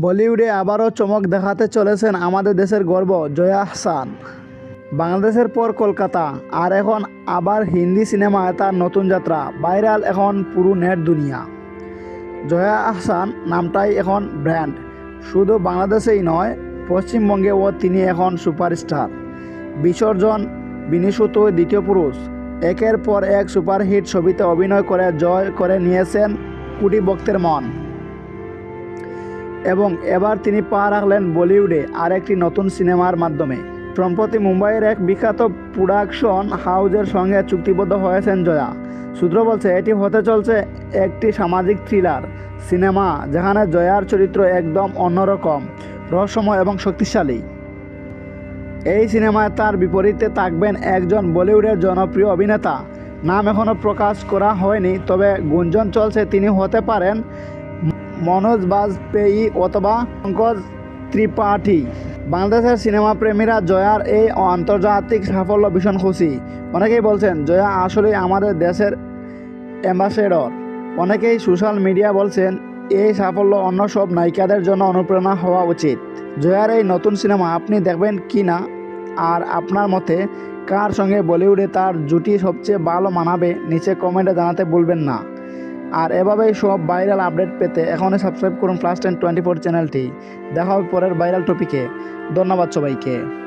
বলিউডে আবারও চমক দেখাতে চলেছেন আমাদের দেশের গর্ব জয়া আহসান। বাংলাদেশের পর কলকাতা, আর এখন আবার হিন্দি সিনেমায় তার নতুন যাত্রা। ভাইরাল এখন পুরো নেট দুনিয়া। জয়া আহসান নামটাই এখন ব্র্যান্ড। শুধু বাংলাদেশেই নয়, পশ্চিমবঙ্গেও তিনি এখন সুপারস্টার। বিসর্জন, বিনিশুত, দ্বিতীয় পুরুষ, একের পর এক সুপারহিট ছবিতে অভিনয় করে জয় করে নিয়েছেন কোটি ভক্তের মন। এবং এবার তিনি পা রাখলেন বলিউডে আরেকটি নতুন সিনেমার মাধ্যমে। সম্প্রতি মুম্বাইয়ের এক বিখ্যাত প্রোডাকশন হাউজের সঙ্গে চুক্তিবদ্ধ হয়েছেন জয়া। সূত্র বলছে এটি হতে চলছে একটি সামাজিক থ্রিলার সিনেমা, যেখানে জয়ার চরিত্র একদম অন্যরকম, রহস্যময় এবং শক্তিশালী। এই সিনেমায় তার বিপরীতে থাকবেন একজন বলিউডের জনপ্রিয় অভিনেতা। নাম এখনও প্রকাশ করা হয়নি, তবে গুঞ্জন চলছে তিনি হতে পারেন মনোজ বাজপেয়ী অথবা পঙ্কজ ত্রিপাঠী। বাংলাদেশের সিনেমা প্রেমীরা জয়ার এই আন্তর্জাতিক সাফল্য ভীষণ খুশি। অনেকেই বলছেন জয়া আসলেই আমাদের দেশের অ্যাম্বাসেডর। অনেকেই সোশ্যাল মিডিয়া বলছেন এই সাফল্য অন্য সব নায়িকাদের জন্য অনুপ্রেরণা হওয়া উচিত। জয়ার এই নতুন সিনেমা আপনি দেখবেন কি না, আর আপনার মতে কার সঙ্গে বলিউডে তার জুটি সবচেয়ে ভালো মানাবে নিচে কমেন্টে জানাতে ভুলবেন না। আর এভাবেই সব ভাইরাল আপডেট পেতে এখনই সাবস্ক্রাইব করুন Flash 10 24 চ্যানেলটি। দেখা হবে পরের ভাইরাল টপিকে। ধন্যবাদ সবাইকে।